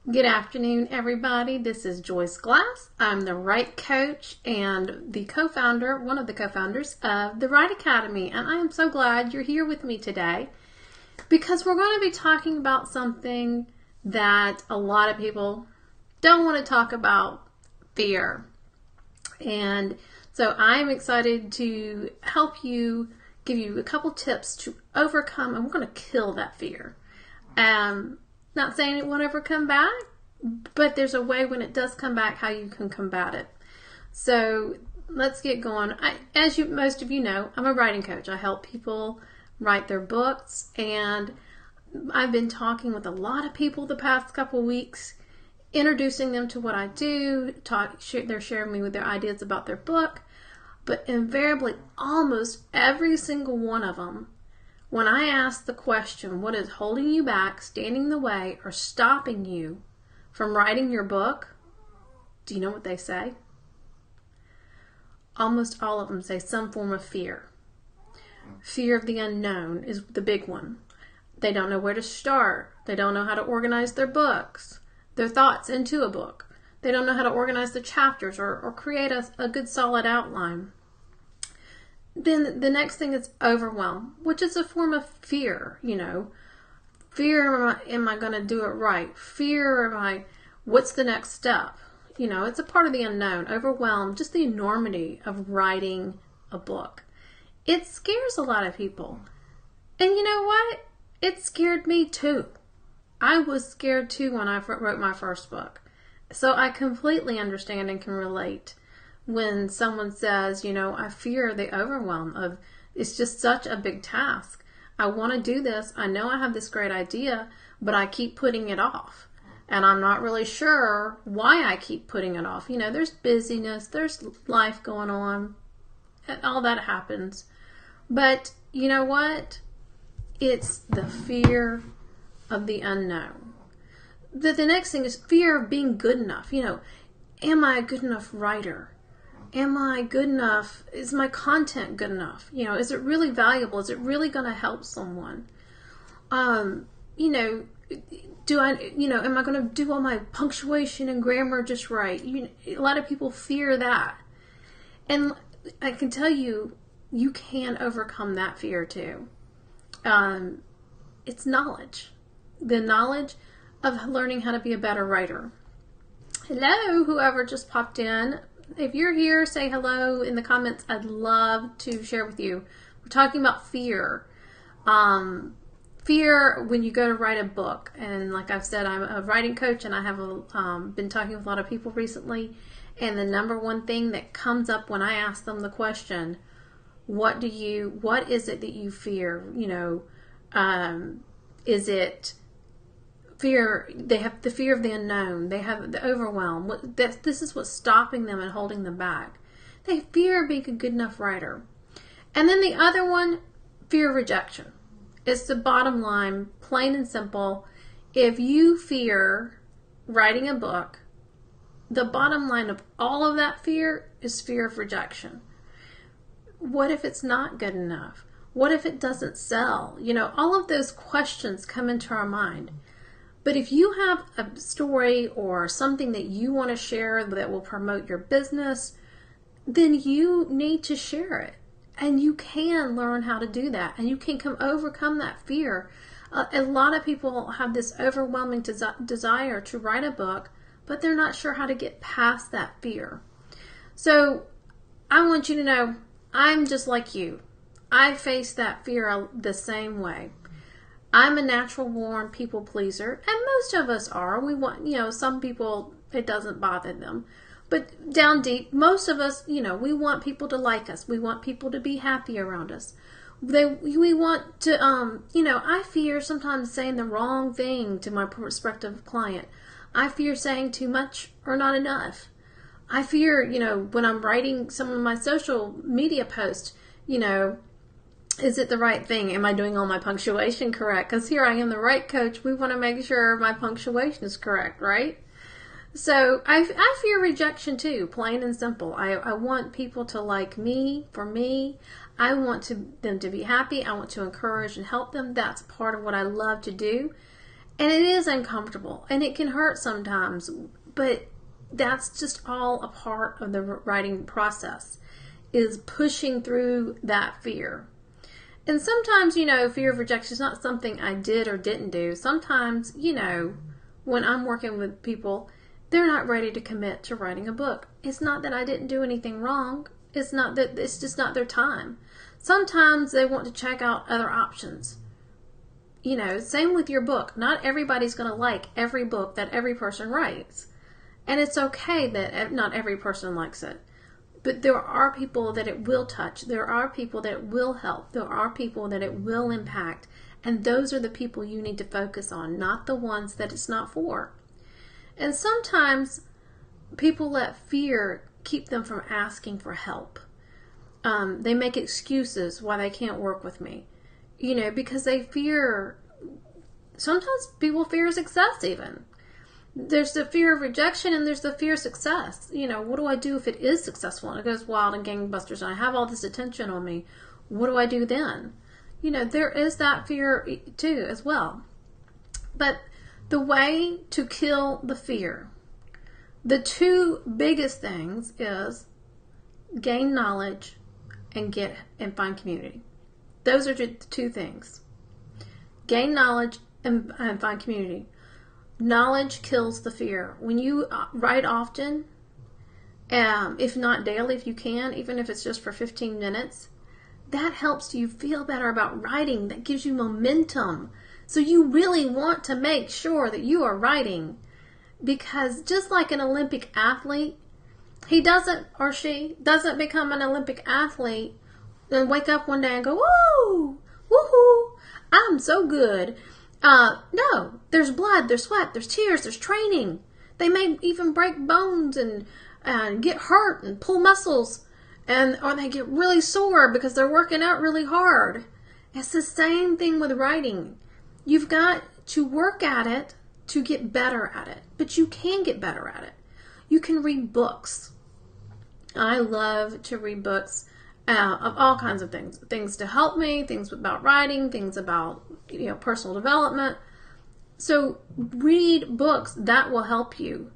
Good afternoon, everybody. This is Joyce Glass. I'm the Write Coach and the co-founder, one of the co-founders of the Write Academy. And I am so glad you're here with me today because we're going to be talking about something that a lot of people don't want to talk about: fear. And so I'm excited to help you, give you a couple tips to overcome, and we're going to kill that fear. Not saying it won't ever come back, but there's a way when it does come back how you can combat it. So let's get going. As most of you know, I'm a writing coach. I help people write their books, and I've been talking with a lot of people the past couple weeks, introducing them to what I do. They're sharing me with their ideas about their book, but invariably, almost every single one of them, when I ask the question, what is holding you back, standing in the way, or stopping you from writing your book, do you know what they say? Almost all of them say some form of fear. Fear of the unknown is the big one. They don't know where to start. They don't know how to organize their books, their thoughts into a book. They don't know how to organize the chapters or create a good solid outline. Then the next thing is overwhelm, which is a form of fear, Fear, am I going to do it right? Fear, what's the next step? It's a part of the unknown. Overwhelm, just the enormity of writing a book. It scares a lot of people. And you know what? It scared me too. I was scared too when I wrote my first book. So I completely understand and can relate when someone says, I fear the overwhelm of, it's just such a big task. I want to do this. I know I have this great idea, but I keep putting it off. And I'm not really sure why I keep putting it off. There's busyness, there's life going on, all that happens. But you know what? It's the fear of the unknown. The next thing is fear of being good enough. Am I a good enough writer? Am I good enough? Is my content good enough? Is it really valuable? Is it really going to help someone? Am I going to do all my punctuation and grammar just right? A lot of people fear that. And I can tell you, you can overcome that fear too. It's knowledge. The knowledge of learning how to be a better writer. Hello, whoever just popped in. If you're here, say hello in the comments. I'd love to share with you. We're talking about fear. Fear when you go to write a book. And like I've said, I'm a writing coach, and I have been talking with a lot of people recently. And the number one thing that comes up when I ask them the question, what is it that you fear? Is it fear? They have the fear of the unknown. They have the overwhelm. This is what's stopping them and holding them back. They fear being a good enough writer. And then the other one, fear of rejection. It's the bottom line, plain and simple. If you fear writing a book, the bottom line of all of that fear is fear of rejection. What if it's not good enough? What if it doesn't sell? All of those questions come into our mind. But if you have a story or something that you want to share that will promote your business, then you need to share it. And you can learn how to do that. And you can overcome that fear. A lot of people have this overwhelming desire to write a book, but they're not sure how to get past that fear. So I want you to know, I'm just like you. I face that fear the same way. I'm a natural born people pleaser, and most of us are. We want, some people, it doesn't bother them. But down deep, most of us, we want people to like us. We want people to be happy around us. We want to, I fear sometimes saying the wrong thing to my prospective client. I fear saying too much or not enough. I fear, when I'm writing some of my social media posts, is it the right thing? Am I doing all my punctuation correct? Because here I am, the right coach. We want to make sure my punctuation is correct, right? So I fear rejection too, plain and simple. I want people to like me, for me. I want them to be happy. I want to encourage and help them. That's part of what I love to do. And it is uncomfortable and it can hurt sometimes, but that's just all a part of the writing process, is pushing through that fear. And sometimes, fear of rejection is not something I did or didn't do. Sometimes, when I'm working with people, they're not ready to commit to writing a book. It's not that I didn't do anything wrong. It's not that, it's just not their time. Sometimes they want to check out other options. Same with your book. Not everybody's going to like every book that every person writes. And it's okay that not every person likes it. But there are people that it will touch. There are people that it will help. There are people that it will impact. And those are the people you need to focus on, not the ones that it's not for. And sometimes people let fear keep them from asking for help. They make excuses why they can't work with me. Because they fear, sometimes people fear success even. There's the fear of rejection and there's the fear of success. What do I do if it is successful and it goes wild and gangbusters and I have all this attention on me? What do I do then? There is that fear too as well. But the way to kill the fear, the two biggest things is gain knowledge and find community. Those are the two things. Gain knowledge and find community. Knowledge kills the fear. When you write often, if not daily, if you can, even if it's just for 15 minutes, that helps you feel better about writing. That gives you momentum. So you really want to make sure that you are writing, because just like an Olympic athlete, he doesn't or she doesn't become an Olympic athlete and wake up one day and go, woo, woohoo, I'm so good. No, there's blood, there's sweat, there's tears, there's training. They may even break bones and get hurt and pull muscles, or they get really sore because they're working out really hard. It's the same thing with writing. You've got to work at it to get better at it, but you can get better at it. You can read books. I love to read books of all kinds of things to help me, things about writing, things about personal development. So read books that will help you.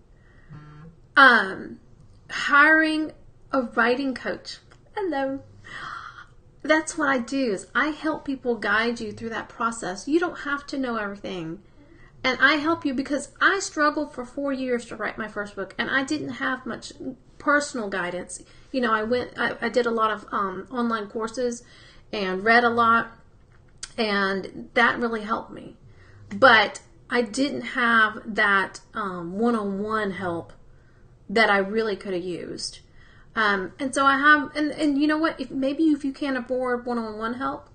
Hiring a writing coach. Hello. That's what I do, is I help people guide you through that process. You don't have to know everything. And I help you because I struggled for 4 years to write my first book, and I didn't have much personal guidance. I did a lot of online courses and read a lot, and that really helped me. But I didn't have that one-on-one help that I really could have used. And so I have, and you know what, if you can't afford one-on-one help,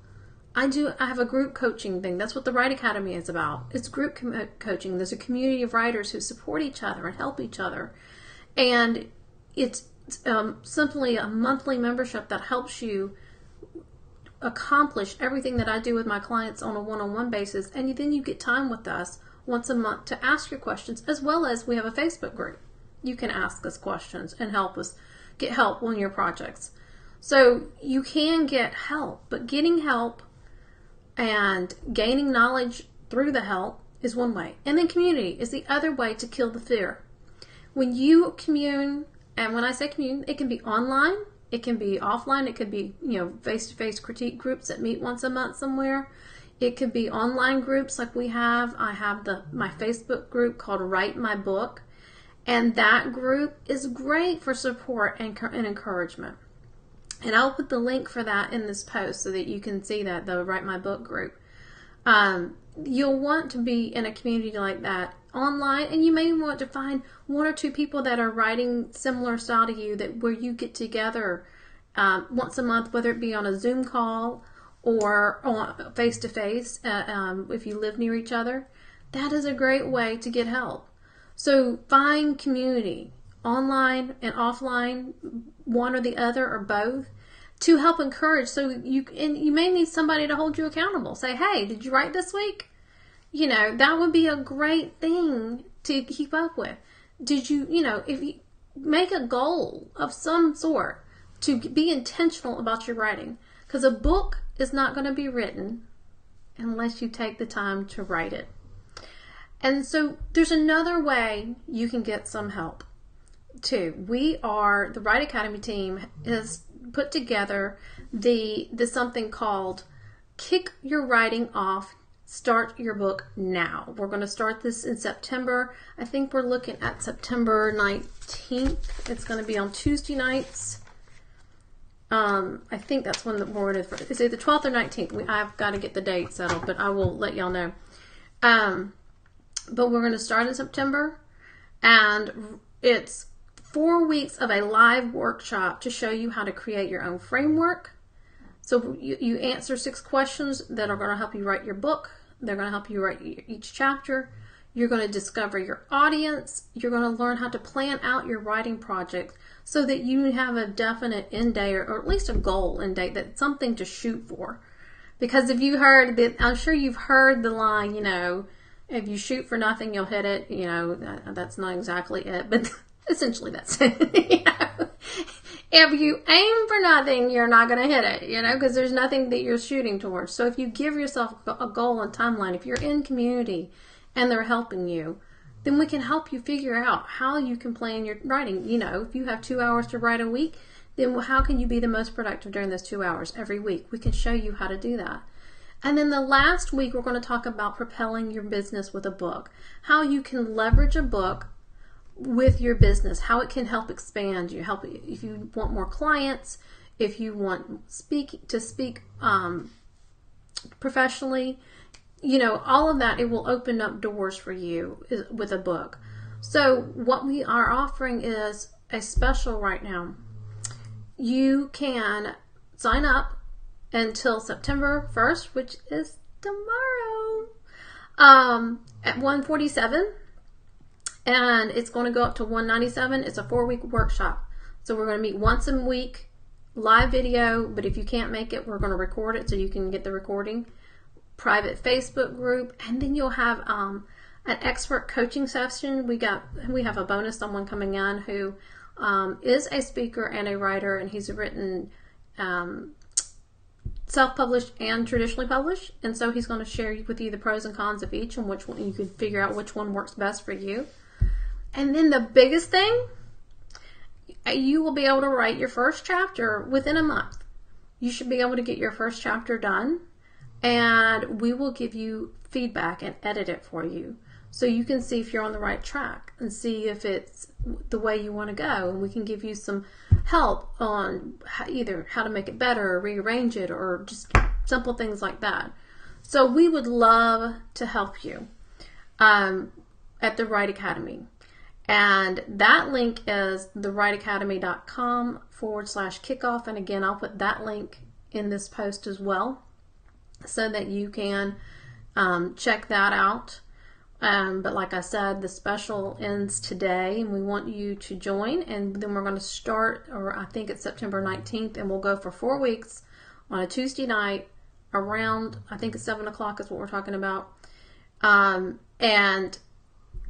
I have a group coaching thing. That's what the Write Academy is about. It's group coaching. There's a community of writers who support each other and help each other. And it's simply a monthly membership that helps you accomplish everything that I do with my clients on a one-on-one basis. And then you get time with us once a month to ask your questions, as well as we have a Facebook group. You can ask us questions and help us get help on your projects. So you can get help, but getting help and gaining knowledge through the help is one way. And then community is the other way to kill the fear. When you commune, and when I say commune, it can be online, it can be offline, it could be face-to-face critique groups that meet once a month somewhere. It could be online groups like we have. I have my Facebook group called Write My Book, and that group is great for support and encouragement. And I'll put the link for that in this post so that you can see that, the Write My Book group. You'll want to be in a community like that online, and you may want to find one or two people that are writing similar style to you, where you get together once a month, whether it be on a Zoom call or on face-to-face, if you live near each other. That is a great way to get help. So find community, online and offline, one or the other or both, to help encourage. So you may need somebody to hold you accountable. Say, hey, did you write this week? That would be a great thing to keep up with. Did you, if you make a goal of some sort to be intentional about your writing, because a book is not going to be written unless you take the time to write it. And so there's another way you can get some help too. The Write Academy team has put together the something called Kick Your Writing Off, Start Your Book Now. We're going to start this in September. I think we're looking at September 19th. It's going to be on Tuesday nights. I think that's when the board is. It's either 12th or 19th. I've got to get the date settled, but I will let y'all know. But we're going to start in September, and it's 4 weeks of a live workshop to show you how to create your own framework. So you answer 6 questions that are going to help you write your book. They're going to help you write each chapter. You're going to discover your audience. You're going to learn how to plan out your writing project so that you have a definite end date, or at least a goal end date, that's something to shoot for. Because if you heard that, I'm sure you've heard the line, if you shoot for nothing, you'll hit it. That's not exactly it, but essentially that's it. If you aim for nothing, you're not going to hit it, because there's nothing that you're shooting towards. So if you give yourself a goal and timeline, if you're in community and they're helping you, then we can help you figure out how you can plan your writing. If you have 2 hours to write a week, then how can you be the most productive during those 2 hours every week? We can show you how to do that. And then the last week, we're going to talk about propelling your business with a book, how you can leverage a book with your business, how it can help expand you, help if you want more clients, if you want to speak professionally, all of that. It will open up doors for you with a book. So what we are offering is a special right now. You can sign up until September 1st, which is tomorrow, at $147. And it's going to go up to $197. It's a 4-week workshop. So we're going to meet once a week, live video, but if you can't make it, we're going to record it so you can get the recording. Private Facebook group, and then you'll have an expert coaching session. We have a bonus someone coming in who is a speaker and a writer, and he's written self-published and traditionally published, and so he's going to share with you the pros and cons of each and which one you can figure out which one works best for you. And then the biggest thing, you will be able to write your first chapter within a month. You should be able to get your first chapter done, and we will give you feedback and edit it for you so you can see if you're on the right track and see if it's the way you want to go. And we can give you some help on either how to make it better or rearrange it or just simple things like that. So we would love to help you at the Write Academy. And that link is thewriteacademy.com/kickoff. And again, I'll put that link in this post as well so that you can check that out. But like I said, the special ends today, and we want you to join. And then we're going to start, or I think it's September 19th, and we'll go for 4 weeks on a Tuesday night around, I think it's 7 o'clock is what we're talking about. And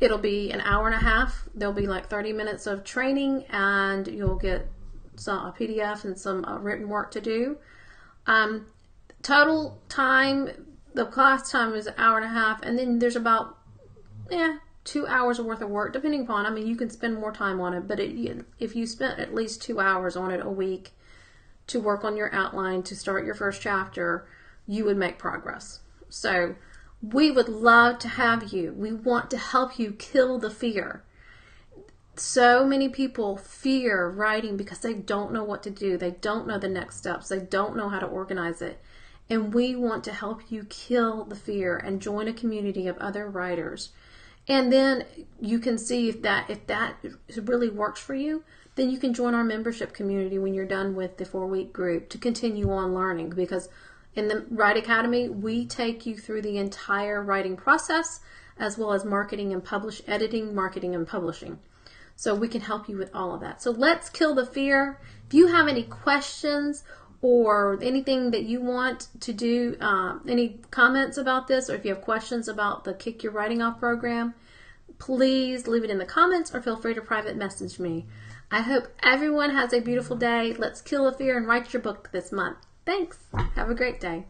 it'll be an hour and a half. There'll be like 30 minutes of training, and you'll get a PDF and some written work to do. Total time, the class time is an hour and a half, and then there's about 2 hours worth of work, depending upon, you can spend more time on it, but if you spent at least 2 hours on it a week to work on your outline, to start your first chapter, you would make progress. So we would love to have you. We want to help you kill the fear. So many people fear writing because they don't know what to do. They don't know the next steps. They don't know how to organize it. And we want to help you kill the fear and join a community of other writers. And then you can see if that really works for you, then you can join our membership community when you're done with the 4-week group to continue on learning. Because in the Write Academy, we take you through the entire writing process, as well as editing, marketing, and publishing. So we can help you with all of that. So let's kill the fear. If you have any questions or anything that you want to do, any comments about this, or if you have questions about the Kick Your Writing Off program, please leave it in the comments or feel free to private message me. I hope everyone has a beautiful day. Let's kill the fear and write your book this month. Thanks. Have a great day.